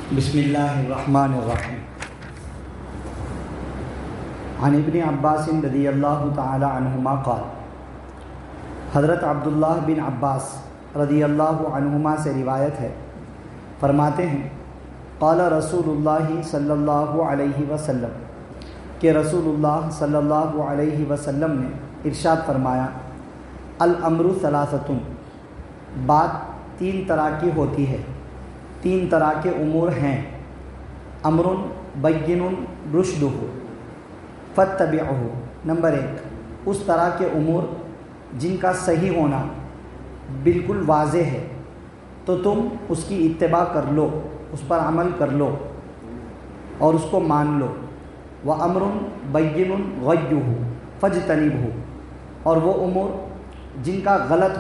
بسم اللہ الرحمن الرحیم۔ عن ابن عباس رضی اللہ تعالی عنہما قال، حضرت عبداللہ بن عباس رضی اللہ عنہما سے روایت ہے، فرماتے ہیں قال رسول اللہ صلی اللہ علیہ وسلم، کہ رسول اللہ صلی اللہ علیہ وسلم نے ارشاد فرمایا، الامر ثلاثۃ، بات تین طرح کی ہوتی ہے، تین طرح کے امور ہیں۔ امر بین رشدہ فاتبعہ، نمبر 1، اس طرح کے امور جن کا صحیح ہونا بالکل واضح ہے تو تم اس کی اتباع کر لو، اس پر عمل کر لو اور اس کو مان لو۔ وامر بین غیہ فاجتنبہ، اور وہ امور جن کا غلط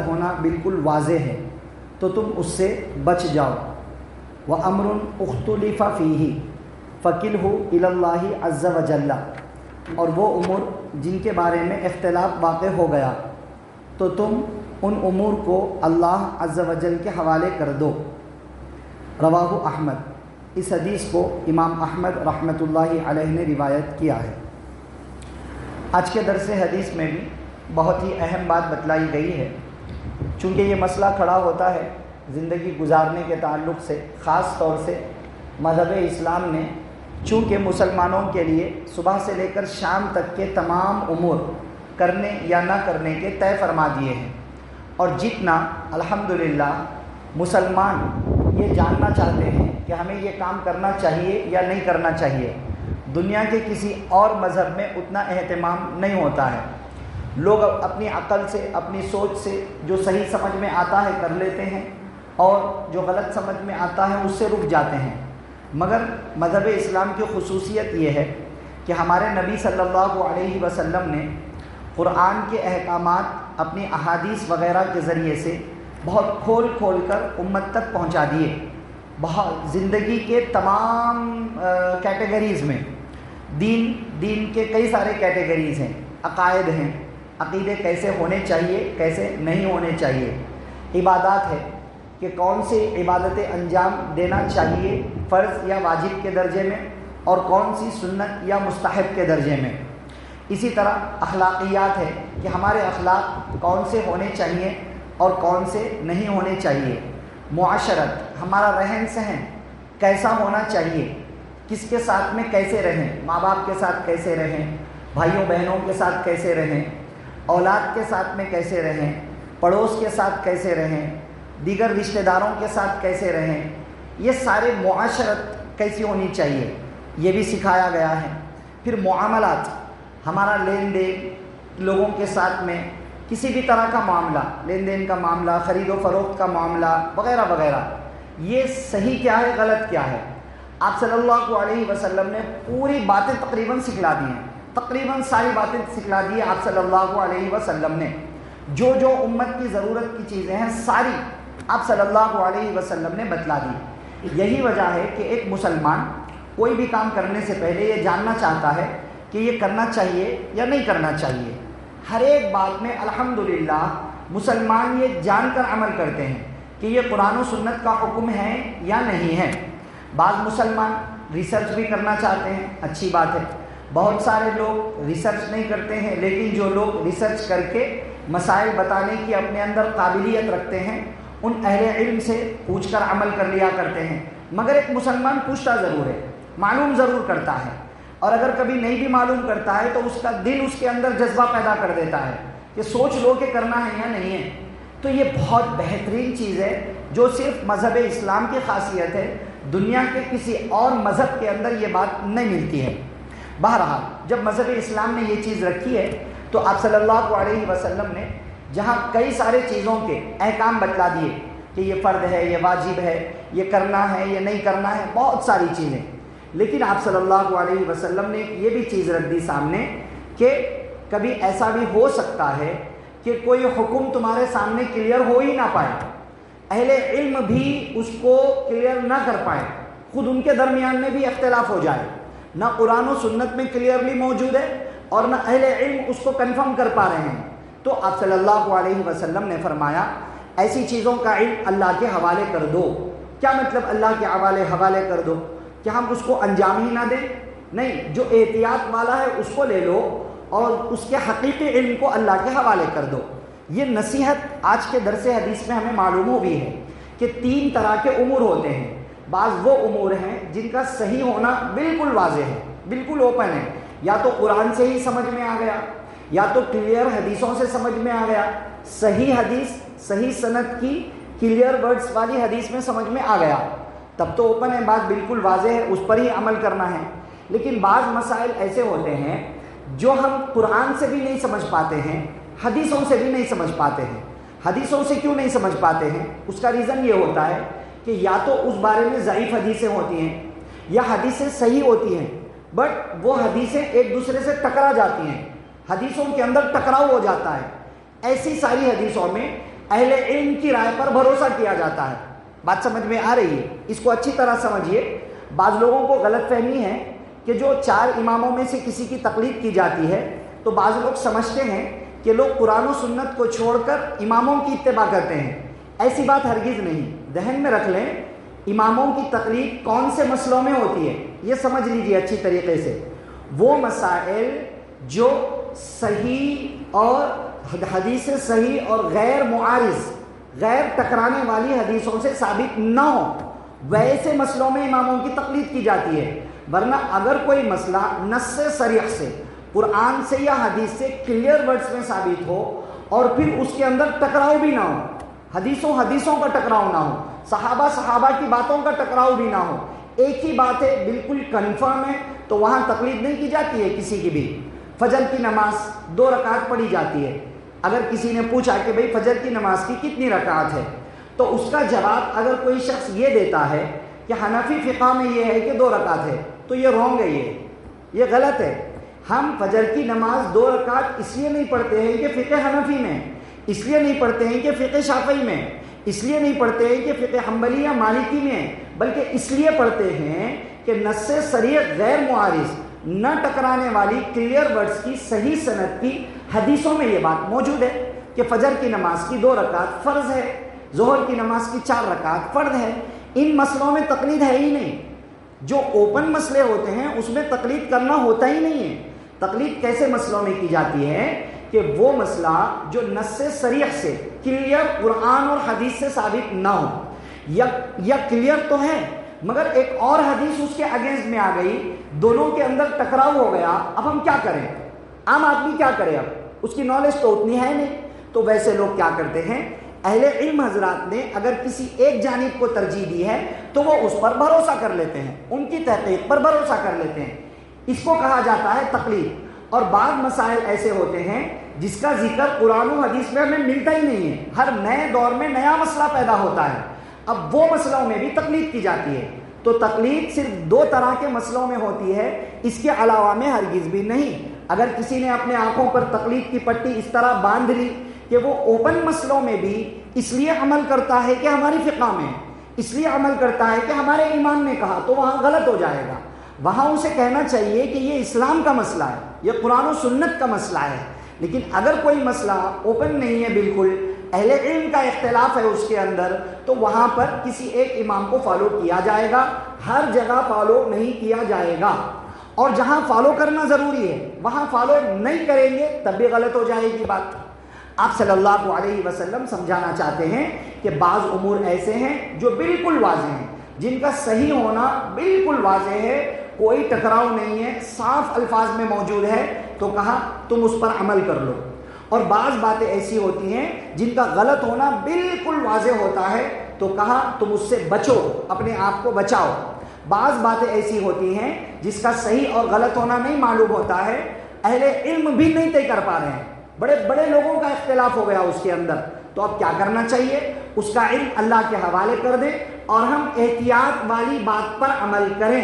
ہونا بالکل واضح ہے تو تم اس سے بچ جاؤ۔ وامر اختلف فیہ فکلہ الی اللہ عز وجل، اور وہ امور جن کے بارے میں اختلاف واقع ہو گیا تو تم ان امور کو اللہ عز وجل کے حوالے کر دو۔ رواہ احمد، اس حدیث کو امام احمد رحمۃ اللہ علیہ نے روایت کیا ہے۔ آج کے درس حدیث میں بھی بہت ہی اہم بات بتلائی گئی ہے، چونکہ یہ مسئلہ کھڑا ہوتا ہے زندگی گزارنے کے تعلق سے، خاص طور سے مذہب اسلام نے چونکہ مسلمانوں کے لیے صبح سے لے کر شام تک کے تمام امور کرنے یا نہ کرنے کے طے فرما دیے ہیں، اور جتنا الحمدللہ مسلمان یہ جاننا چاہتے ہیں کہ ہمیں یہ کام کرنا چاہیے یا نہیں کرنا چاہیے، دنیا کے کسی اور مذہب میں اتنا اہتمام نہیں ہوتا ہے۔ لوگ اپنی عقل سے، اپنی سوچ سے جو صحیح سمجھ میں آتا ہے کر لیتے ہیں، اور جو غلط سمجھ میں آتا ہے اس سے رک جاتے ہیں۔ مگر مذہب اسلام کی خصوصیت یہ ہے کہ ہمارے نبی صلی اللہ علیہ وسلم نے قرآن کے احکامات اپنی احادیث وغیرہ کے ذریعے سے بہت کھول کھول کر امت تک پہنچا دیے۔ بہت زندگی کے تمام کیٹیگریز میں دین کے کئی سارے کیٹیگریز ہیں، عقائد ہیں، عقیدے کیسے ہونے چاہیے، کیسے نہیں ہونے چاہیے، عبادات ہے کہ کون سی عبادتیں انجام دینا چاہیے فرض یا واجب کے درجے میں، اور کون سی سنت یا مستحب کے درجے میں۔ اسی طرح اخلاقیات ہے کہ ہمارے اخلاق کون سے ہونے چاہیے اور کون سے نہیں ہونے چاہیے۔ معاشرت، ہمارا رہن سہن کیسا ہونا چاہیے، کس کے ساتھ میں کیسے رہیں، ماں باپ کے ساتھ کیسے رہیں، بھائیوں بہنوں کے ساتھ کیسے رہیں، اولاد کے ساتھ میں کیسے رہیں، پڑوس کے ساتھ کیسے رہیں، دیگر رشتہ داروں کے ساتھ کیسے رہیں، یہ سارے معاشرت کیسی ہونی چاہیے یہ بھی سکھایا گیا ہے۔ پھر معاملات، ہمارا لین دین لوگوں کے ساتھ میں کسی بھی طرح کا معاملہ، لین دین کا معاملہ، خرید و فروخت کا معاملہ وغیرہ وغیرہ، یہ صحیح کیا ہے، غلط کیا ہے، آپ صلی اللہ علیہ وسلم نے پوری باتیں تقریباً سکھلا دی ہیں، تقریباً ساری باتیں سکھلا دی ہیں آپ صلی اللہ علیہ وسلم نے۔ جو امت کی ضرورت کی چیزیں ہیں ساری آپ صلی اللہ علیہ وسلم نے بتلا دی۔ یہی وجہ ہے کہ ایک مسلمان کوئی بھی کام کرنے سے پہلے یہ جاننا چاہتا ہے کہ یہ کرنا چاہیے یا نہیں کرنا چاہیے۔ ہر ایک بات میں الحمدللہ مسلمان یہ جان کر عمل کرتے ہیں کہ یہ قرآن و سنت کا حکم ہے یا نہیں ہے۔ بعض مسلمان ریسرچ بھی کرنا چاہتے ہیں، اچھی بات ہے، بہت سارے لوگ ریسرچ نہیں کرتے ہیں، لیکن جو لوگ ریسرچ کر کے مسائل بتانے کی اپنے اندر قابلیت رکھتے ہیں ان اہل علم سے پوچھ کر عمل کر لیا کرتے ہیں۔ مگر ایک مسلمان پوچھتا ضرور ہے، معلوم ضرور کرتا ہے، اور اگر کبھی نہیں بھی معلوم کرتا ہے تو اس کا دل اس کے اندر جذبہ پیدا کر دیتا ہے کہ سوچ لو کہ کرنا ہے یا نہیں ہے۔ تو یہ بہت بہترین چیز ہے جو صرف مذہب اسلام کی خاصیت ہے، دنیا کے کسی اور مذہب کے اندر یہ بات نہیں ملتی ہے۔ بہرحال جب مذہب اسلام نے یہ چیز رکھی ہے تو آپ صلی اللہ علیہ وسلم نے جہاں کئی سارے چیزوں کے احکام بتلا دیے کہ یہ فرض ہے، یہ واجب ہے، یہ کرنا ہے، یہ نہیں کرنا ہے، بہت ساری چیزیں، لیکن آپ صلی اللہ علیہ وسلم نے یہ بھی چیز رکھ دی سامنے کہ کبھی ایسا بھی ہو سکتا ہے کہ کوئی حکم تمہارے سامنے کلیئر ہو ہی نہ پائے، اہل علم بھی اس کو کلیئر نہ کر پائے، خود ان کے درمیان میں بھی اختلاف ہو جائے، نہ قرآن و سنت میں کلیئرلی موجود ہے اور نہ اہل علم اس کو کنفرم کر پا رہے ہیں، تو آپ صلی اللہ علیہ وسلم نے فرمایا ایسی چیزوں کا علم اللہ کے حوالے کر دو، کیا مطلب اللہ کے حوالے کر دو؟ کہ ہم اس کو انجام ہی نہ دیں؟ نہیں، جو احتیاط والا ہے اس کو لے لو اور اس کے حقیقی علم کو اللہ کے حوالے کر دو۔ یہ نصیحت آج کے درس حدیث میں ہمیں معلوم ہوئی ہے کہ 3 طرح کے امور ہوتے ہیں۔ بعض وہ امور ہیں جن کا صحیح ہونا بالکل واضح ہے، بالکل اوپن ہے، یا تو قرآن سے ہی سمجھ میں آ گیا، یا تو کلیئر حدیثوں سے سمجھ میں آ گیا، صحیح حدیث، صحیح سند کی کلیئر ورڈز والی حدیث میں سمجھ میں آ گیا، تب تو اوپن ہے، بات بالکل واضح ہے، اس پر ہی عمل کرنا ہے۔ لیکن بعض مسائل ایسے ہوتے ہیں جو ہم قرآن سے بھی نہیں سمجھ پاتے ہیں، حدیثوں سے بھی نہیں سمجھ پاتے ہیں۔ حدیثوں سے کیوں نہیں سمجھ پاتے ہیں؟ اس کا ریزن یہ ہوتا ہے کہ یا تو اس بارے میں ضعیف حدیثیں ہوتی ہیں یا حدیثیں صحیح ہوتی ہیں، بٹ وہ حدیثیں ایک دوسرے سے ٹکرا جاتی ہیں، حدیثوں کے اندر ٹکراؤ ہو جاتا ہے۔ ایسی ساری حدیثوں میں اہل علم کی رائے پر بھروسہ کیا جاتا ہے۔ بات سمجھ میں آ رہی ہے؟ اس کو اچھی طرح سمجھیے۔ بعض لوگوں کو غلط فہمی ہے کہ جو 4 اماموں میں سے کسی کی تقلید کی جاتی ہے تو بعض لوگ سمجھتے ہیں کہ لوگ قرآن و سنت کو چھوڑ کر اماموں کی اتباع کرتے ہیں۔ ایسی بات ہرگز نہیں، ذہن میں رکھ لیں، اماموں کی تقلید کون سے مسئلوں میں ہوتی ہے یہ سمجھ لیجیے اچھی طریقے سے۔ وہ مسائل جو صحیح اور حدیث صحیح اور غیر معارض، غیر ٹکرانے والی حدیثوں سے ثابت نہ ہو، ویسے مسئلوں میں اماموں کی تقلید کی جاتی ہے۔ ورنہ اگر کوئی مسئلہ نص صریح سے، قرآن سے یا حدیث سے کلیئر ورڈز میں ثابت ہو اور پھر اس کے اندر ٹکراؤ بھی نہ ہو، حدیثوں کا ٹکراؤ نہ ہو، صحابہ کی باتوں کا ٹکراؤ بھی نہ ہو، ایک ہی بات ہے بالکل کنفرم ہے، تو وہاں تقلید نہیں کی جاتی ہے کسی کی بھی۔ فجر کی نماز 2 رکعت پڑھی جاتی ہے۔ اگر کسی نے پوچھا کہ بھئی فجر کی نماز کی کتنی رکعت ہے، تو اس کا جواب اگر کوئی شخص یہ دیتا ہے کہ حنفی فقہ میں یہ ہے کہ 2 رکعت ہے، تو یہ رونگ ہے، یہ غلط ہے۔ ہم فجر کی نماز 2 رکعت اس لیے نہیں پڑھتے ہیں کہ فقہ حنفی میں، اس لیے نہیں پڑھتے ہیں کہ فقہ شافعی میں، اس لیے نہیں پڑھتے ہیں کہ فقہ حنبلی یا مالکی میں، بلکہ اس لیے پڑھتے ہیں کہ نص صریح غیر معارض، نہ ٹکرانے والی کلیئر ورڈز کی صحیح سند کی حدیثوں میں یہ بات موجود ہے کہ فجر کی نماز کی 2 رکعت فرض ہے، ظہر کی نماز کی 4 رکعت فرض ہے۔ ان مسئلوں میں تقلید ہے ہی نہیں۔ جو اوپن مسئلے ہوتے ہیں اس میں تقلید کرنا ہوتا ہی نہیں ہے۔ تقلید کیسے مسئلوں میں کی جاتی ہے کہ وہ مسئلہ جو نص صریح سے کلیئر قرآن اور حدیث سے ثابت نہ ہو، یا کلیئر تو ہے مگر ایک اور حدیث اس کے اگینسٹ میں آ گئی، دونوں کے اندر ٹکراؤ ہو گیا، اب ہم کیا کریں؟ عام آدمی کیا کرے؟ اب اس کی نالج تو اتنی ہے نہیں، تو ویسے لوگ کیا کرتے ہیں، اہل علم حضرات نے اگر کسی ایک جانب کو ترجیح دی ہے تو وہ اس پر بھروسہ کر لیتے ہیں، ان کی تحقیق پر بھروسہ کر لیتے ہیں۔ اس کو کہا جاتا ہے تقلید۔ اور بعض مسائل ایسے ہوتے ہیں جس کا ذکر قرآن و حدیث میں ہمیں ملتا ہی نہیں ہے، ہر نئے دور میں نیا مسئلہ پیدا ہوتا ہے، اب وہ مسئلوں میں بھی تقلید کی جاتی ہے۔ تو تقلید صرف 2 طرح کے مسئلوں میں ہوتی ہے، اس کے علاوہ میں ہرگز بھی نہیں۔ اگر کسی نے اپنے آنکھوں پر تقلید کی پٹی اس طرح باندھ لی کہ وہ اوپن مسئلوں میں بھی اس لیے عمل کرتا ہے کہ ہماری فقہ میں، اس لیے عمل کرتا ہے کہ ہمارے امام نے کہا، تو وہاں غلط ہو جائے گا۔ وہاں اسے کہنا چاہیے کہ یہ اسلام کا مسئلہ ہے، یہ قرآن و سنت کا مسئلہ ہے۔ لیکن اگر کوئی مسئلہ اوپن نہیں ہے، بالکل اہل علم کا اختلاف ہے اس کے اندر، تو وہاں پر کسی ایک امام کو فالو کیا جائے گا، ہر جگہ فالو نہیں کیا جائے گا۔ اور جہاں فالو کرنا ضروری ہے وہاں فالو نہیں کریں گے تب بھی غلط ہو جائے گی بات۔ آپ صلی اللہ علیہ وسلم سمجھانا چاہتے ہیں کہ بعض امور ایسے ہیں جو بالکل واضح ہیں، جن کا صحیح ہونا بالکل واضح ہے، کوئی ٹکراؤ نہیں ہے، صاف الفاظ میں موجود ہے، تو کہا تم اس پر عمل کر لو۔ اور بعض باتیں ایسی ہوتی ہیں جن کا غلط ہونا بالکل واضح ہوتا ہے، تو کہا تم اس سے بچو، اپنے آپ کو بچاؤ۔ بعض باتیں ایسی ہوتی ہیں جس کا صحیح اور غلط ہونا نہیں معلوم ہوتا ہے، اہل علم بھی نہیں طے کر پا رہے ہیں، بڑے بڑے لوگوں کا اختلاف ہو گیا اس کے اندر، تو اب کیا کرنا چاہیے؟ اس کا علم اللہ کے حوالے کر دیں اور ہم احتیاط والی بات پر عمل کریں،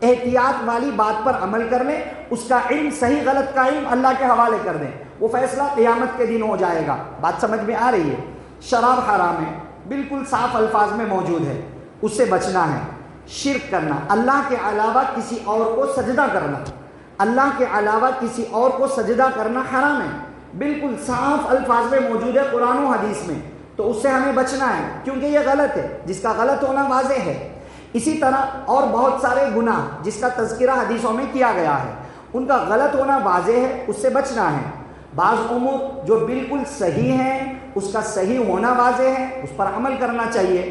احتیاط والی بات پر عمل کر لیں، اس کا علم صحیح غلط کا علم اللہ کے حوالے کر دیں، وہ فیصلہ قیامت کے دن ہو جائے گا۔ بات سمجھ میں آ رہی ہے؟ شراب حرام ہے، بالکل صاف الفاظ میں موجود ہے، اس سے بچنا ہے۔ شرک کرنا، اللہ کے علاوہ کسی اور کو سجدہ کرنا، اللہ کے علاوہ کسی اور کو سجدہ کرنا حرام ہے، بالکل صاف الفاظ میں موجود ہے قرآن و حدیث میں۔ تو اس سے ہمیں بچنا ہے کیونکہ یہ غلط ہے، جس کا غلط ہونا واضح ہے۔ اسی طرح اور بہت سارے گناہ جس کا تذکرہ حدیثوں میں کیا گیا ہے، ان کا غلط ہونا واضح ہے، اس سے بچنا ہے۔ بعض امور جو بالکل صحیح ہیں اس کا صحیح ہونا واضح ہے، اس پر عمل کرنا چاہیے۔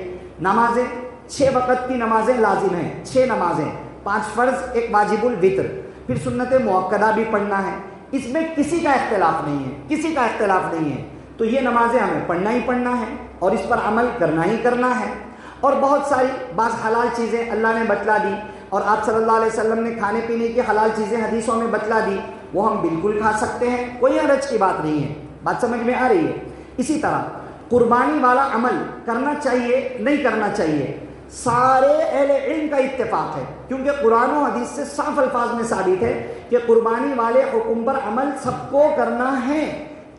نمازیں 6 وقت کی نمازیں لازم ہیں، 6 نمازیں، 5 فرض، 1 واجب الوتر، پھر سنت مؤکدہ بھی پڑھنا ہے۔ اس میں کسی کا اختلاف نہیں ہے، کسی کا اختلاف نہیں ہے، تو یہ نمازیں ہمیں پڑھنا ہی پڑھنا ہے اور اس پر عمل کرنا ہی کرنا ہے۔ اور بہت ساری بعض حلال چیزیں اللہ نے بتلا دی اور آپ صلی اللہ علیہ وسلم نے کھانے پینے کی حلال چیزیں حدیثوں میں بتلا دی، وہ ہم بالکل کھا سکتے ہیں، کوئی حرج کی بات نہیں ہے۔ بات سمجھ میں آ رہی ہے؟ اسی طرح قربانی والا عمل کرنا چاہیے نہیں کرنا چاہیے، سارے اہل علم کا اتفاق ہے، کیونکہ قرآن و حدیث سے صاف الفاظ میں ثابت ہے کہ قربانی والے حکم پر عمل سب کو کرنا ہے،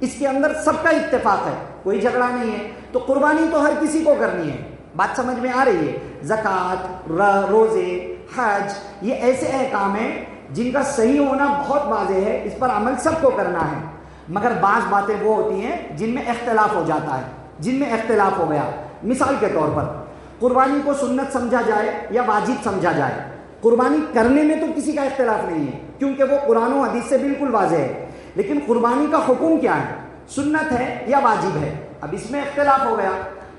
اس کے اندر سب کا اتفاق ہے، کوئی جھگڑا نہیں ہے۔ تو قربانی تو ہر کسی کو کرنی ہے، بات سمجھ میں آ رہی ہے؟ زکوٰۃ، روزے، حج، یہ ایسے احکام ہیں جن کا صحیح ہونا بہت واضح ہے، اس پر عمل سب کو کرنا ہے، مگر بعض باتیں وہ ہوتی ہیں جن میں اختلاف ہو جاتا ہے، جن میں اختلاف ہو گیا۔ مثال کے طور پر قربانی کو سنت سمجھا جائے یا واجب سمجھا جائے، قربانی کرنے میں تو کسی کا اختلاف نہیں ہے کیونکہ وہ قرآن و حدیث سے بالکل واضح ہے، لیکن قربانی کا حکم کیا ہے، سنت ہے یا واجب ہے، اب اس میں اختلاف ہو گیا۔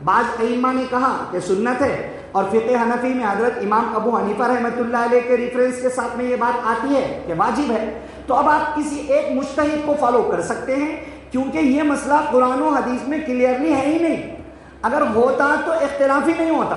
بعض ائمہ نے کہا کہ سنت ہے اور فقہ حنفی میں حضرت امام ابو حنیفہ رحمۃ اللہ علیہ کے ریفرنس کے ساتھ میں یہ بات آتی ہے کہ واجب ہے۔ تو اب آپ کسی ایک مجتہد کو فالو کر سکتے ہیں کیونکہ یہ مسئلہ قرآن و حدیث میں کلیئرلی ہے ہی نہیں، اگر ہوتا تو اختلاف ہی نہیں ہوتا۔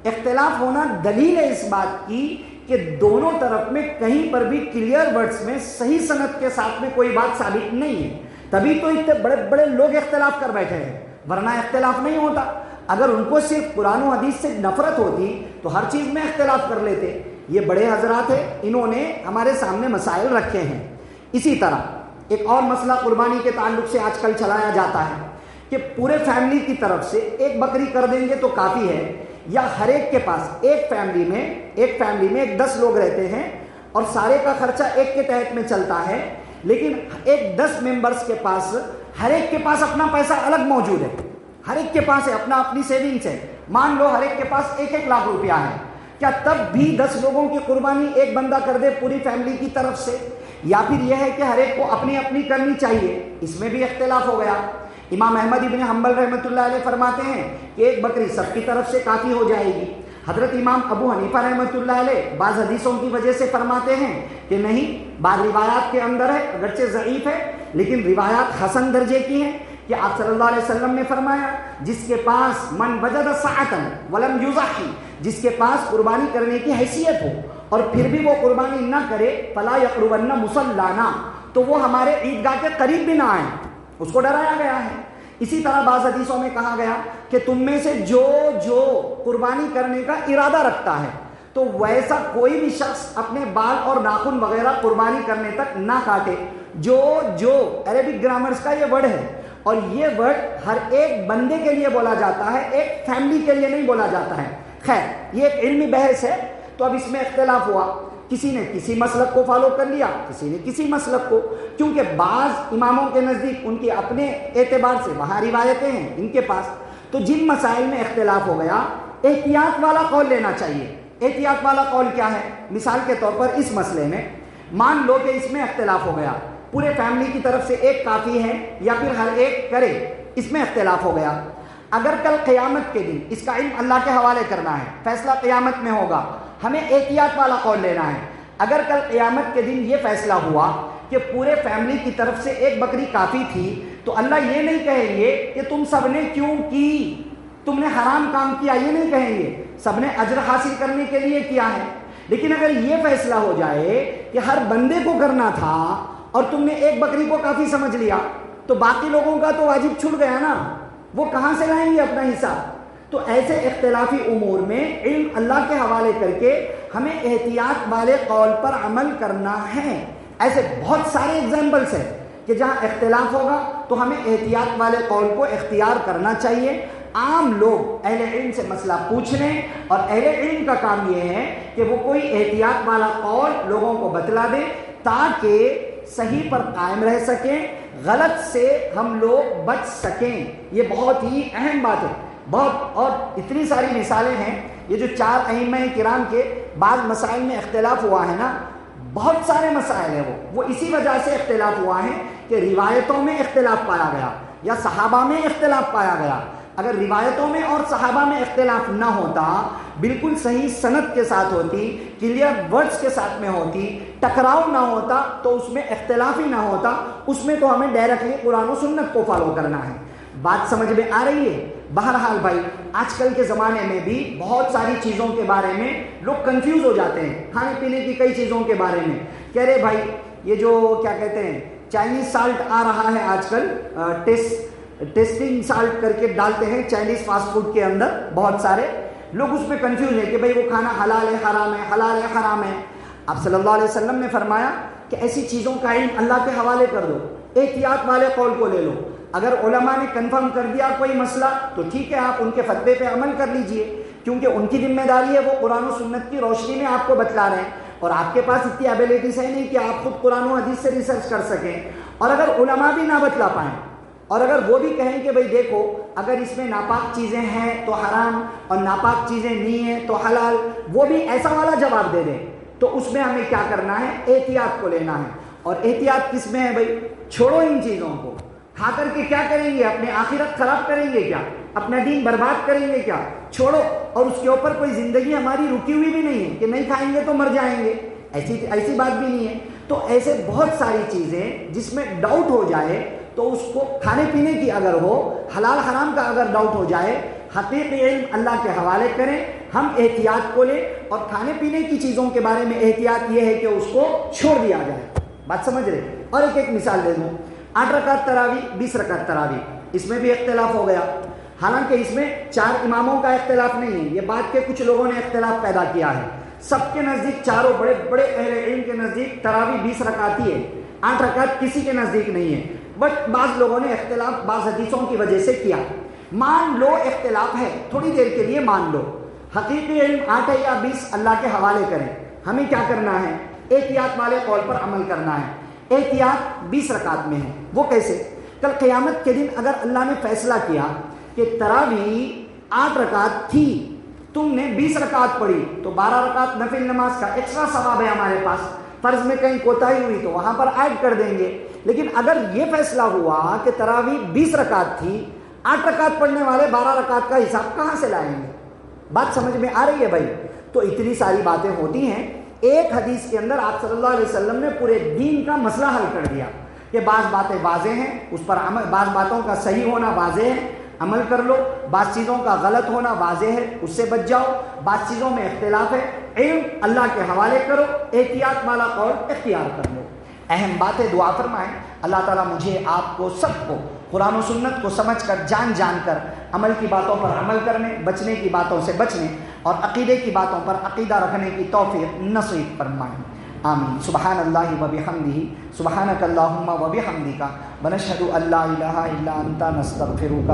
اختلاف ہونا دلیل ہے اس بات کی کہ دونوں طرف میں کہیں پر بھی کلیئر ورڈز میں صحیح سند کے ساتھ میں کوئی بات ثابت نہیں ہے، تبھی تو اتنے بڑے بڑے لوگ اختلاف کر بیٹھے ہیں، ورنہ اختلاف نہیں ہوتا۔ اگر ان کو صرف قرآن و حدیث سے نفرت ہوتی تو ہر چیز میں اختلاف کر لیتے۔ یہ بڑے حضرات ہیں، انہوں نے ہمارے سامنے مسائل رکھے ہیں۔ اسی طرح ایک اور مسئلہ قربانی کے تعلق سے آج کل چلایا جاتا ہے کہ پورے فیملی کی طرف سے ایک بکری کر دیں گے تو کافی ہے، یا ہر ایک کے پاس ایک فیملی میں 10 لوگ رہتے ہیں اور سارے کا خرچہ ایک کے تحت میں چلتا ہے، لیکن ایک 10 ممبرز کے پاس ہر ایک کے پاس اپنا پیسہ الگ موجود ہے، ہر ایک کے پاس ہے اپنا، اپنی سیونگز ہے، مان لو ہر ایک کے پاس 1-1 لاکھ روپیہ ہے، کیا تب بھی 10 لوگوں کی قربانی ایک بندہ کر دے پوری فیملی کی طرف سے، یا پھر یہ ہے کہ ہر ایک کو اپنی اپنی کرنی چاہیے؟ اس میں بھی اختلاف ہو گیا۔ امام احمد ابن حنبل رحمۃ اللہ علیہ فرماتے ہیں کہ ایک بکری سب کی طرف سے کافی ہو جائے گی۔ حضرت امام ابو حنیفہ رحمۃ اللہ علیہ بعض حدیثوں کی وجہ سے فرماتے ہیں کہ نہیں، بعض روایات کے اندر ہے، اگرچہ ضعیف ہے لیکن روایات حسن درجے کی ہیں، کہ آپ صلی اللہ علیہ وسلم نے فرمایا جس کے پاس من وجد سعۃ ولم یضحی، جس کے پاس قربانی کرنے کی حیثیت ہو اور پھر بھی وہ قربانی نہ کرے، فلا یقربن مصلانا، تو وہ ہمارے عیدگاہ کے قریب بھی نہ آئے، اس کو ڈرایا گیا ہے۔ اسی طرح بعض حدیثوں میں کہا گیا کہ تم میں سے جو قربانی کرنے کا ارادہ رکھتا ہے تو ویسا کوئی بھی شخص اپنے بال اور ناخن وغیرہ قربانی کرنے تک نہ کاٹے۔ جو عربک گرامرز کا یہ ورڈ ہے، اور یہ ورڈ ہر ایک بندے کے لیے بولا جاتا ہے، ایک فیملی کے لیے نہیں بولا جاتا ہے۔ خیر، یہ ایک علمی بحث ہے، تو اب اس میں اختلاف ہوا، کسی نے کسی مسلک کو فالو کر لیا، کسی نے کسی مسلک کو، کیونکہ بعض اماموں کے نزدیک ان کے اپنے اعتبار سے وہاں روایتیں ہیں ان کے پاس، تو جن مسائل میں اختلاف ہو گیا احتیاط والا قول لینا چاہیے۔ احتیاط والا قول کیا ہے؟ مثال کے طور پر اس مسئلے میں مان لو کہ اس میں اختلاف ہو گیا، پورے فیملی کی طرف سے ایک کافی ہے یا پھر ہر ایک کرے، اس میں اختلاف ہو گیا۔ اگر کل قیامت کے دن اس کا علم اللہ کے حوالے کرنا ہے، فیصلہ قیامت میں ہوگا، ہمیں احتیاط والا قول لینا ہے۔ اگر کل قیامت کے دن یہ فیصلہ ہوا کہ پورے فیملی کی طرف سے ایک بکری کافی تھی، تو اللہ یہ نہیں کہیں گے کہ تم سب نے کیوں کی، تم نے حرام کام کیا، یہ نہیں کہیں گے، سب نے اجر حاصل کرنے کے لیے کیا ہے۔ لیکن اگر یہ فیصلہ ہو جائے کہ ہر بندے کو کرنا تھا اور تم نے ایک بکری کو کافی سمجھ لیا، تو باقی لوگوں کا تو واجب چھوٹ گیا نا، وہ کہاں سے لائیں گے اپنا حصہ؟ تو ایسے اختلافی امور میں علم اللہ کے حوالے کر کے ہمیں احتیاط والے قول پر عمل کرنا ہے۔ ایسے بہت سارے ایگزامپلس ہیں کہ جہاں اختلاف ہوگا تو ہمیں احتیاط والے قول کو اختیار کرنا چاہیے۔ عام لوگ اہل علم سے مسئلہ پوچھ لیں، اور اہل علم کا کام یہ ہے کہ وہ کوئی احتیاط والا قول لوگوں کو بتلا دیں تاکہ صحیح پر قائم رہ سکیں، غلط سے ہم لوگ بچ سکیں، یہ بہت ہی اہم بات ہے. بہت اور اتنی ساری مثالیں ہیں. یہ جو 4 ائمہ کرام کے بعض مسائل میں اختلاف ہوا ہے نا، بہت سارے مسائل ہیں وہ اسی وجہ سے اختلاف ہوا ہے کہ روایتوں میں اختلاف پایا گیا یا صحابہ میں اختلاف پایا گیا. اگر روایتوں میں اور صحابہ میں اختلاف نہ ہوتا، بالکل صحیح سند کے ساتھ ہوتی، کلیئر ورڈز کے ساتھ میں ہوتی، ٹکراؤ نہ ہوتا، تو اس میں اختلاف ہی نہ ہوتا. اس میں تو ہمیں ڈائریکٹلی قرآن و سنت کو فالو کرنا ہے. بات سمجھ میں آ رہی ہے؟ بہرحال بھائی، آج کل کے زمانے میں بھی بہت ساری چیزوں کے بارے میں لوگ کنفیوز ہو جاتے ہیں. کھانے پینے کی کئی چیزوں کے بارے میں کہہ رہے بھائی یہ جو کیا کہتے ہیں چائنیز سالٹ آ رہا ہے آج کل، ٹیسٹنگ سالٹ کر کے ڈالتے ہیں چائنیز فاسٹ فوڈ کے اندر. بہت سارے لوگ اس میں کنفیوز ہیں کہ بھائی وہ کھانا حلال ہے حرام ہے، حلال ہے حرام ہے. آپ صلی اللہ علیہ وسلم نے فرمایا کہ ایسی چیزوں کا علم اللہ کے حوالے کر دو، احتیاط والے قول کو لے لو. اگر علماء نے کنفرم کر دیا کوئی مسئلہ تو ٹھیک ہے، آپ ان کے فتوے پہ عمل کر لیجئے، کیونکہ ان کی ذمہ داری ہے، وہ قرآن و سنت کی روشنی میں آپ کو بتلا رہے ہیں. اور آپ کے پاس اتنی ایبیلٹیز ہے نہیں کہ آپ خود قرآن و حدیث سے ریسرچ کر سکیں. اور اگر علماء بھی نہ بتلا پائیں اور اگر وہ بھی کہیں کہ بھئی دیکھو اگر اس میں ناپاک چیزیں ہیں تو حرام اور ناپاک چیزیں نہیں ہیں تو حلال، وہ بھی ایسا والا جواب دے دیں، تو اس میں ہمیں کیا کرنا ہے؟ احتیاط کو لینا ہے. اور احتیاط کس میں ہے بھئی؟ چھوڑو ان چیزوں کو. کھا کر کے کیا کریں گے؟ اپنے آخرت خراب کریں گے کیا؟ اپنا دین برباد کریں گے کیا؟ چھوڑو. اور اس کے اوپر کوئی زندگی ہماری رکی ہوئی بھی نہیں ہے کہ نہیں کھائیں گے تو مر جائیں گے، ایسی بات بھی نہیں ہے. تو ایسے بہت ساری چیزیں جس میں ڈاؤٹ ہو جائے تو اس کو کھانے پینے کی اگر ہو، حلال حرام کا اگر ڈاؤٹ ہو جائے، حقیقی علم اللہ کے حوالے کریں، ہم احتیاط کو لیں. اور کھانے پینے کی چیزوں کے بارے میں احتیاط یہ ہے کہ اس کو چھوڑ دیا جائے. بات سمجھ رہے؟ اور ایک مثال دے دوں. 8 رکعت تراویح، 20 رکعت تراویح، اس میں بھی اختلاف ہو گیا. حالانکہ اس میں 4 اماموں کا اختلاف نہیں ہے، یہ بات کہ کچھ لوگوں نے اختلاف پیدا کیا ہے. سب کے نزدیک، چاروں بڑے بڑے اہل علم کے نزدیک تراویح 20 رکعت ہی ہے، 8 رکعت کسی کے نزدیک نہیں ہے. بٹ بعض لوگوں نے اختلاف بعض حدیثوں کی وجہ سے کیا. مان لو اختلاف ہے، تھوڑی دیر کے لیے مان لو. حقیقی علم 8 ہے یا 20 اللہ کے حوالے کریں. ہمیں کیا کرنا ہے؟ احتیاط والے قول پر عمل کرنا ہے. احتیاط 20 رکعت میں ہے. وہ کیسے؟ کل قیامت کے دن اگر اللہ نے فیصلہ کیا کہ تراویح 8 رکعت تھی، تم نے 20 رکعت پڑھی، تو 12 رکعت نفل نماز کا ایکسٹرا ثواب ہے ہمارے پاس. فرض میں کہیں کوتاہی ہوئی تو وہاں پر ایڈ کر دیں گے. لیکن اگر یہ فیصلہ ہوا کہ تراویح 20 رکعت تھی، 8 رکعت پڑھنے والے 12 رکعت کا حساب کہاں سے لائیں گے؟ بات سمجھ میں آ رہی ہے بھائی؟ تو اتنی ساری باتیں ہوتی ہیں. ایک حدیث کے اندر آپ صلی اللہ علیہ وسلم نے پورے دین کا مسئلہ حل کر دیا کہ بعض باتیں واضح ہیں، اس پر عمل، بعض باتوں کا صحیح ہونا واضح ہے، عمل کر لو. بعض چیزوں کا غلط ہونا واضح ہے، اس سے بچ جاؤ. بعض چیزوں میں اختلاف ہے، علم اللہ کے حوالے کرو، احتیاط والا قول اختیار کر لو. اہم بات ہے، دعا فرمائیں اللہ تعالیٰ مجھے آپ کو سب کو قرآن و سنت کو سمجھ کر جان کر عمل کی باتوں پر عمل کرنے، بچنے کی باتوں سے بچنے اور عقیدے کی باتوں پر عقیدہ رکھنے کی توفیق نصیب فرمائیں. آمین. سبحان اللہ و بحمدہ، سبحانک اللہم و بحمدک، ونشہد ان لا الہ الا انت، نستغفرک.